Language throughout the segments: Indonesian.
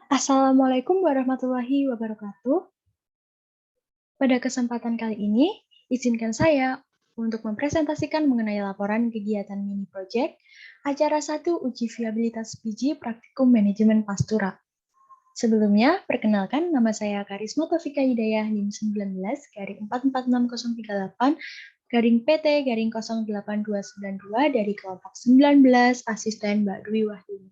Assalamualaikum warahmatullahi wabarakatuh. Pada kesempatan kali ini, izinkan saya untuk mempresentasikan mengenai laporan kegiatan mini project acara 1 uji viabilitas biji praktikum manajemen pastura. Sebelumnya, perkenalkan nama saya Karisma Taufika Hidayah NIM 19-446038 PT 08292 dari kelompok 19 asisten Mbak Dwi Wahyuni.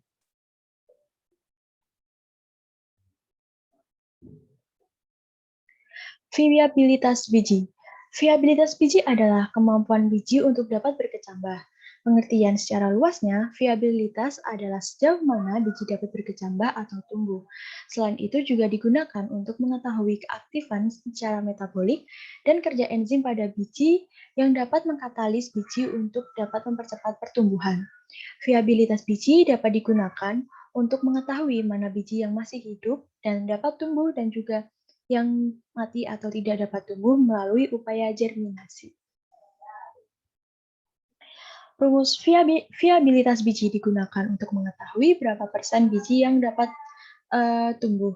Viabilitas biji. Viabilitas biji adalah kemampuan biji untuk dapat berkecambah. Pengertian secara luasnya, viabilitas adalah sejauh mana biji dapat berkecambah atau tumbuh. Selain itu juga digunakan untuk mengetahui keaktifan secara metabolik dan kerja enzim pada biji yang dapat mengkatalis biji untuk dapat mempercepat pertumbuhan. Viabilitas biji dapat digunakan untuk mengetahui mana biji yang masih hidup dan dapat tumbuh dan juga yang mati atau tidak dapat tumbuh melalui upaya germinasi. Rumus viabilitas biji digunakan untuk mengetahui berapa persen biji yang dapat tumbuh,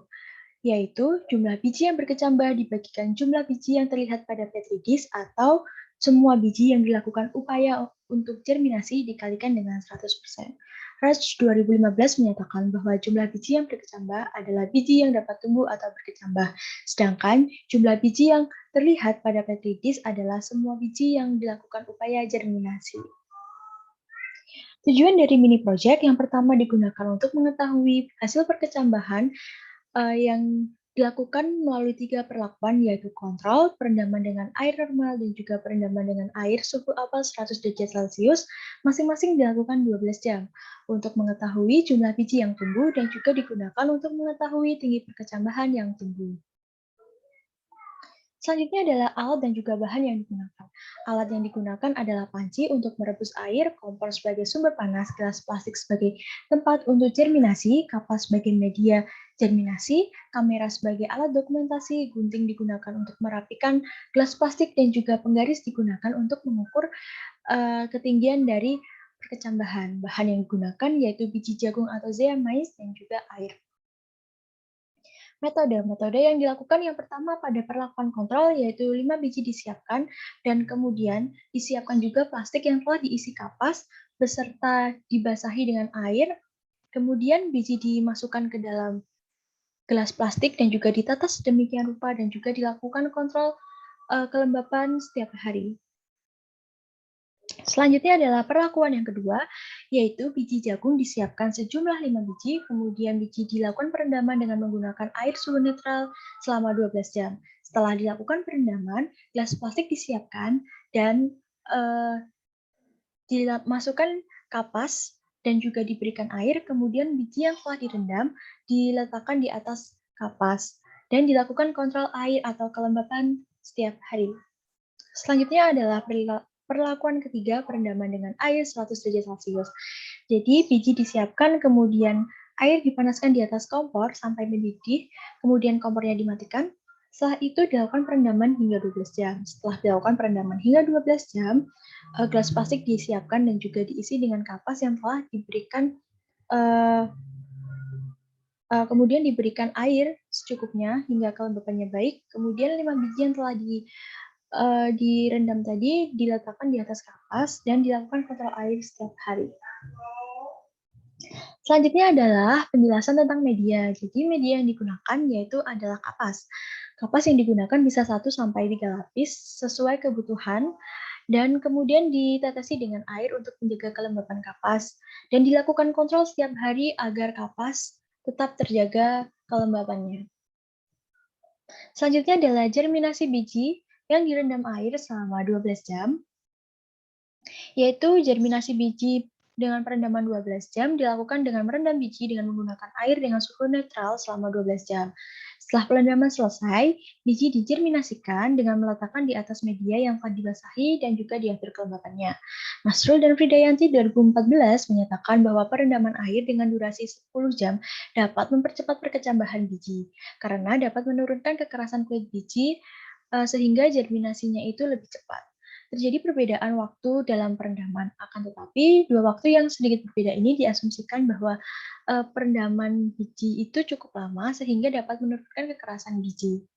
yaitu jumlah biji yang berkecambah dibagikan jumlah biji yang terlihat pada Petri dish atau semua biji yang dilakukan upaya untuk germinasi dikalikan dengan 100%. Raj 2015 menyatakan bahwa jumlah biji yang berkecambah adalah biji yang dapat tumbuh atau berkecambah, sedangkan jumlah biji yang terlihat pada Petri dish adalah semua biji yang dilakukan upaya germinasi. Tujuan dari mini project yang pertama digunakan untuk mengetahui hasil perkecambahan yang dilakukan melalui 3 perlakuan, yaitu kontrol, perendaman dengan air normal, dan juga perendaman dengan air suhu apel 100 derajat Celcius, masing-masing dilakukan 12 jam, untuk mengetahui jumlah biji yang tumbuh dan juga digunakan untuk mengetahui tinggi perkecambahan yang tumbuh. Selanjutnya adalah alat dan juga bahan yang digunakan. Alat yang digunakan adalah panci untuk merebus air, kompor sebagai sumber panas, gelas plastik sebagai tempat untuk germinasi, kapas sebagai media germinasi, kamera sebagai alat dokumentasi, gunting digunakan untuk merapikan gelas plastik, dan juga penggaris digunakan untuk mengukur ketinggian dari perkecambahan. Bahan yang digunakan yaitu biji jagung atau zea mais dan juga air. Metode yang dilakukan yang pertama pada perlakuan kontrol yaitu 5 biji disiapkan dan kemudian disiapkan juga plastik yang telah diisi kapas beserta dibasahi dengan air. Kemudian biji dimasukkan ke dalam gelas plastik dan juga ditata sedemikian rupa dan juga dilakukan kontrol kelembapan setiap hari. Selanjutnya adalah perlakuan yang kedua, yaitu biji jagung disiapkan sejumlah 5 biji, kemudian biji dilakukan perendaman dengan menggunakan air suhu netral selama 12 jam. Setelah dilakukan perendaman, gelas plastik disiapkan dan dimasukkan kapas dan juga diberikan air, kemudian biji yang telah direndam diletakkan di atas kapas dan dilakukan kontrol air atau kelembapan setiap hari. Selanjutnya adalah perlakuan ketiga, perendaman dengan air 100 derajat Celcius. Jadi biji disiapkan, kemudian air dipanaskan di atas kompor sampai mendidih, kemudian kompornya dimatikan. Setelah itu dilakukan perendaman hingga 12 jam. Setelah dilakukan perendaman hingga 12 jam, gelas plastik disiapkan dan juga diisi dengan kapas yang telah diberikan kemudian diberikan air secukupnya hingga kelembapannya baik. Kemudian 5 biji yang telah direndam tadi diletakkan di atas kapas dan dilakukan kontrol air setiap hari. Selanjutnya adalah penjelasan tentang media. Jadi media yang digunakan yaitu adalah kapas. Kapas yang digunakan bisa 1-3 lapis sesuai kebutuhan dan kemudian ditetesi dengan air untuk menjaga kelembapan kapas dan dilakukan kontrol setiap hari agar kapas tetap terjaga kelembapannya. Selanjutnya adalah germinasi biji yang direndam air selama 12 jam, yaitu germinasi biji dengan perendaman 12 jam dilakukan dengan merendam biji dengan menggunakan air dengan suhu netral selama 12 jam. Setelah perendaman selesai, biji digerminasikan dengan meletakkan di atas media yang telah dibasahi dan juga diatur kelembapannya. Masrul dan Fridayanti 2014 menyatakan bahwa perendaman air dengan durasi 10 jam dapat mempercepat perkecambahan biji karena dapat menurunkan kekerasan kulit biji sehingga germinasinya itu lebih cepat. Terjadi perbedaan waktu dalam perendaman, akan tetapi dua waktu yang sedikit berbeda ini diasumsikan bahwa perendaman biji itu cukup lama sehingga dapat menurunkan kekerasan biji.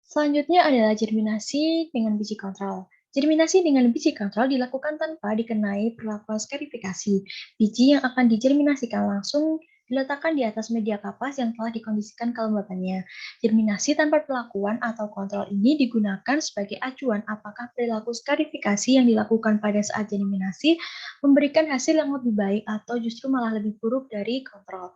Selanjutnya adalah germinasi dengan biji kontrol. Germinasi dengan biji kontrol dilakukan tanpa dikenai perlakuan skarifikasi. Biji yang akan digerminasikan langsung diletakkan di atas media kapas yang telah dikondisikan kelembabannya. Germinasi tanpa perlakuan atau kontrol ini digunakan sebagai acuan apakah perilaku skarifikasi yang dilakukan pada saat germinasi memberikan hasil yang lebih baik atau justru malah lebih buruk dari kontrol.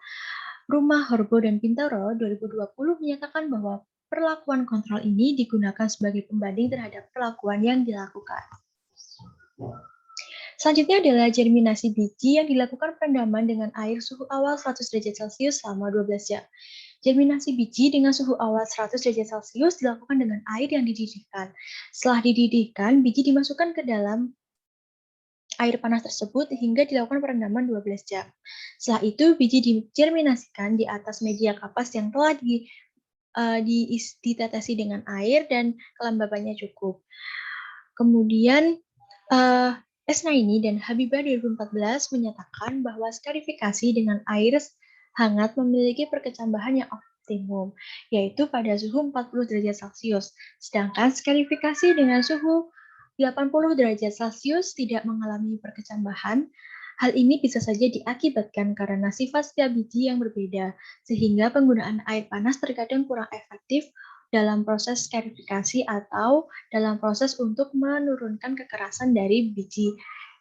Rumah Horbo dan Pintaro 2020 menyatakan bahwa perlakuan kontrol ini digunakan sebagai pembanding terhadap perlakuan yang dilakukan. Selanjutnya adalah germinasi biji yang dilakukan perendaman dengan air suhu awal 100 derajat Celcius selama 12 jam. Germinasi biji dengan suhu awal 100 derajat Celcius dilakukan dengan air yang dididihkan. Setelah dididihkan, biji dimasukkan ke dalam air panas tersebut hingga dilakukan perendaman 12 jam. Setelah itu, biji digerminasikan di atas media kapas yang telah ditetesi dengan air dan kelembabannya cukup. Kemudian Esnaini dan Habibah 2014 menyatakan bahwa skarifikasi dengan air hangat memiliki perkecambahan yang optimum, yaitu pada suhu 40 derajat Celcius. Sedangkan skarifikasi dengan suhu 80 derajat Celcius tidak mengalami perkecambahan. Hal ini bisa saja diakibatkan karena sifat setiap biji yang berbeda, sehingga penggunaan air panas terkadang kurang efektif dalam proses skarifikasi atau dalam proses untuk menurunkan kekerasan dari biji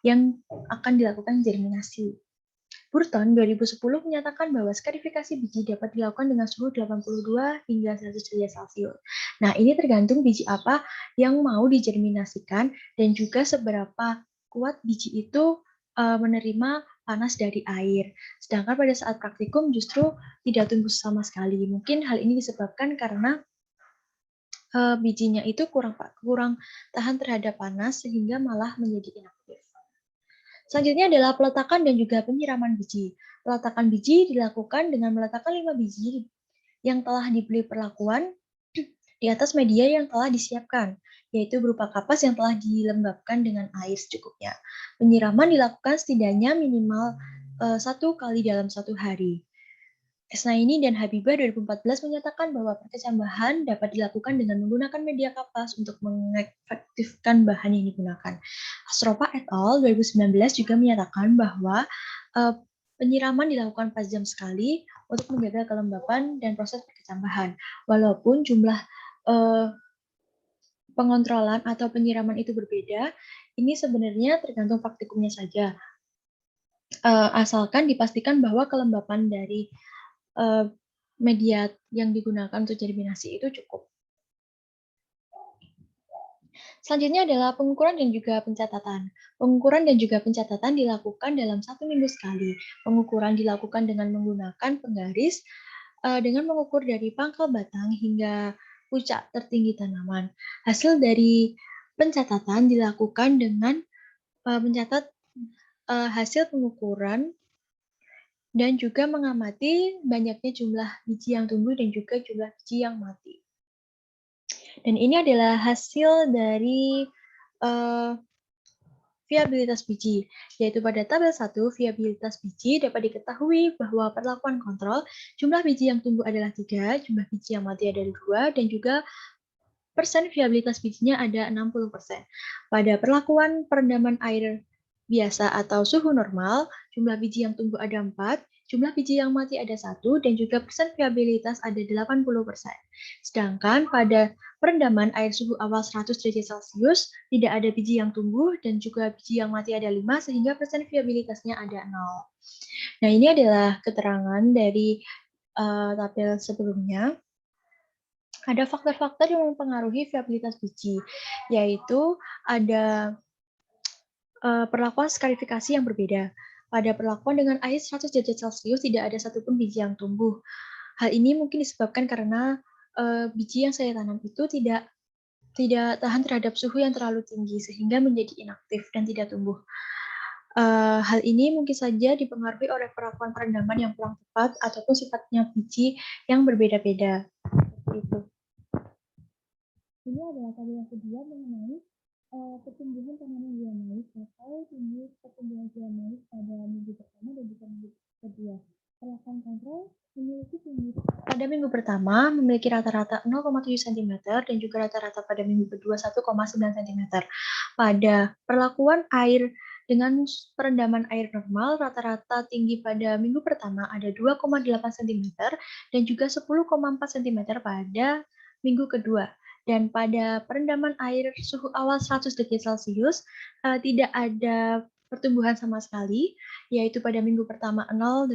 yang akan dilakukan germinasi. Burton 2010 menyatakan bahwa skarifikasi biji dapat dilakukan dengan suhu 82 hingga 100 derajat Celcius. Nah, ini tergantung biji apa yang mau digerminasikan dan juga seberapa kuat biji itu menerima panas dari air. Sedangkan pada saat praktikum justru tidak tumbuh sama sekali. Mungkin hal ini disebabkan karena bijinya itu kurang tahan terhadap panas sehingga malah menjadi inaktif. Selanjutnya adalah peletakan dan juga penyiraman biji. Peletakan biji dilakukan dengan meletakkan 5 biji yang telah diberi perlakuan di atas media yang telah disiapkan, yaitu berupa kapas yang telah dilembabkan dengan air secukupnya. Penyiraman dilakukan setidaknya minimal 1 kali dalam 1 hari. Esnaini dan Habibah 2014 menyatakan bahwa perkecambahan dapat dilakukan dengan menggunakan media kapas untuk mengefektifkan bahan yang digunakan. Asropa et al. 2019 juga menyatakan bahwa penyiraman dilakukan 4 jam sekali untuk menjaga kelembapan dan proses perkecambahan. Walaupun jumlah pengontrolan atau penyiraman itu berbeda, ini sebenarnya tergantung praktikumnya saja. Asalkan dipastikan bahwa kelembapan dari media yang digunakan untuk germinasi itu cukup. Selanjutnya adalah pengukuran dan juga pencatatan. Pengukuran dan juga pencatatan dilakukan dalam 1 minggu sekali. Pengukuran dilakukan dengan menggunakan penggaris dengan mengukur dari pangkal batang hingga puncak tertinggi tanaman. Hasil dari pencatatan dilakukan dengan mencatat hasil pengukuran dan juga mengamati banyaknya jumlah biji yang tumbuh dan juga jumlah biji yang mati. Dan ini adalah hasil dari viabilitas biji, yaitu pada tabel 1, viabilitas biji dapat diketahui bahwa perlakuan kontrol, jumlah biji yang tumbuh adalah 3, jumlah biji yang mati adalah 2, dan juga persen viabilitas bijinya ada 60%. Pada perlakuan perendaman air biasa atau suhu normal, jumlah biji yang tumbuh ada 4, jumlah biji yang mati ada 1, dan juga persen viabilitas ada 80%. Sedangkan pada perendaman air suhu awal 100 derajat Celcius, tidak ada biji yang tumbuh dan juga biji yang mati ada 5, sehingga persen viabilitasnya ada 0. Nah, ini adalah keterangan dari tabel sebelumnya. Ada faktor-faktor yang mempengaruhi viabilitas biji, yaitu ada perlakuan skarifikasi yang berbeda. Pada perlakuan dengan air 100 derajat Celcius tidak ada satupun biji yang tumbuh. Hal ini mungkin disebabkan karena biji yang saya tanam itu tidak tahan terhadap suhu yang terlalu tinggi sehingga menjadi inaktif dan tidak tumbuh. Hal ini mungkin saja dipengaruhi oleh perlakuan perendaman yang kurang tepat ataupun sifatnya biji yang berbeda-beda. Seperti itu. Ini adalah tabel yang kedua mengenai pertumbuhan tanaman buah mais atau tinggi pertumbuhan buah mais pada minggu pertama dan juga minggu kedua. Perlakuan kontrol memiliki tinggi pada minggu pertama memiliki rata-rata 0,7 cm dan juga rata-rata pada minggu kedua 1,9 cm. Pada perlakuan air dengan perendaman air normal, rata-rata tinggi pada minggu pertama ada 2,8 cm dan juga 10,4 cm pada minggu kedua. Dan pada perendaman air suhu awal 100 derajat Celcius, tidak ada pertumbuhan sama sekali, yaitu pada minggu pertama 0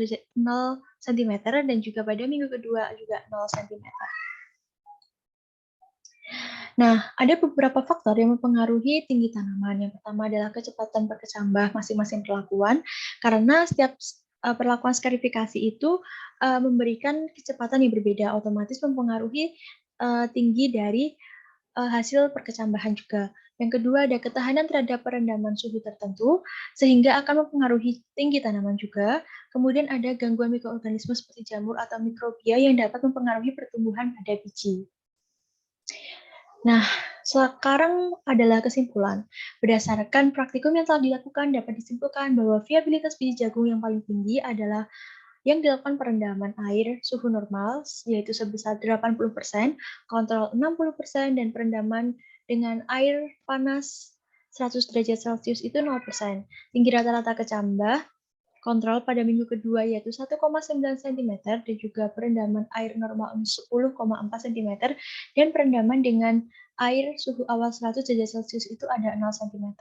cm dan juga pada minggu kedua juga 0 cm. Nah, ada beberapa faktor yang mempengaruhi tinggi tanaman. Yang pertama adalah kecepatan berkecambah masing-masing perlakuan, karena setiap perlakuan skarifikasi itu memberikan kecepatan yang berbeda, otomatis mempengaruhi tinggi dari hasil perkecambahan juga. Yang kedua ada ketahanan terhadap perendaman suhu tertentu, sehingga akan mempengaruhi tinggi tanaman juga. Kemudian ada gangguan mikroorganisme seperti jamur atau mikrobia yang dapat mempengaruhi pertumbuhan pada biji. Nah, sekarang adalah kesimpulan. Berdasarkan praktikum yang telah dilakukan, dapat disimpulkan bahwa viabilitas biji jagung yang paling tinggi adalah yang dilakukan perendaman air suhu normal, yaitu sebesar 80%, kontrol 60%, dan perendaman dengan air panas 100 derajat Celcius itu 0%. Tinggi rata-rata kecambah, kontrol pada minggu kedua yaitu 1,9 cm, dan juga perendaman air normal 10,4 cm, dan perendaman dengan air suhu awal 100 derajat Celcius itu ada 0 cm.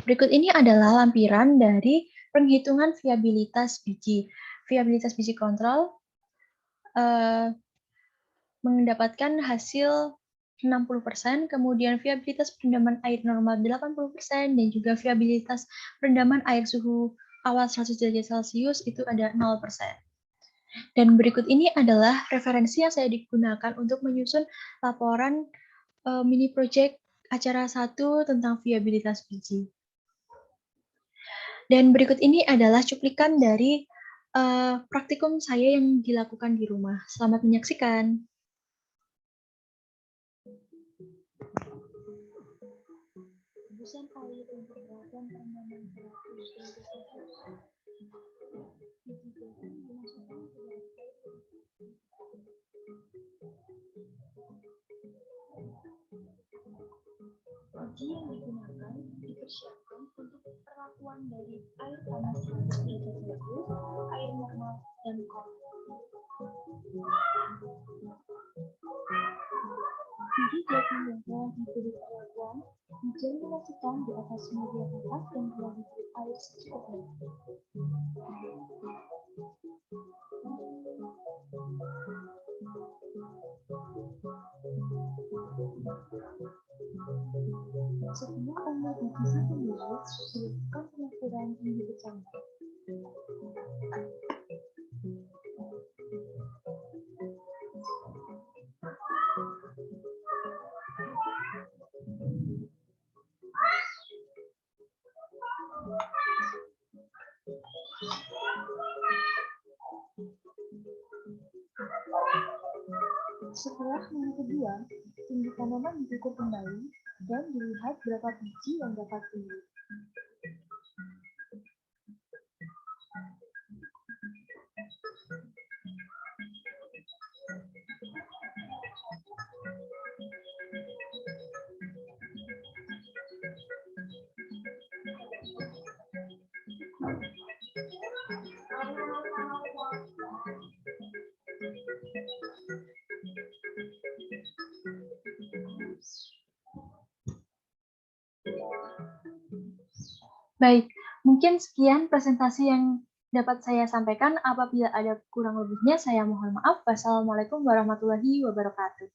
Berikut ini adalah lampiran dari penghitungan viabilitas biji. Viabilitas biji kontrol mendapatkan hasil 60%, kemudian viabilitas perendaman air normal 80%, dan juga viabilitas perendaman air suhu awal 100 derajat Celcius itu ada 0%. Dan berikut ini adalah referensi yang saya digunakan untuk menyusun laporan mini project acara 1 tentang viabilitas biji. Dan berikut ini adalah cuplikan dari praktikum saya yang dilakukan di rumah. Selamat menyaksikan. Rebusan air untuk melakukan perendaman 100 derajat Celcius. Biji jagung dimasukkan ke dalam air. Biji yang digunakan dipersiapkan untuk perlakuan dari air panas 100 derajat Celcius, air normal, dan kontrol. Biji jagung yang telah diberi perlakuan digerminasikan di atas media kertas dan telah diberi air secukupnya. Setelah umur biji 1 menit, dilakukan pengukuran tinggi kecambah. Setelah minggu kedua, tinggi tanaman diukur kembali dan dilihat berapa biji yang dapat tumbuh. Baik, mungkin sekian presentasi yang dapat saya sampaikan. Apabila ada kurang lebihnya, saya mohon maaf. Wassalamualaikum warahmatullahi wabarakatuh.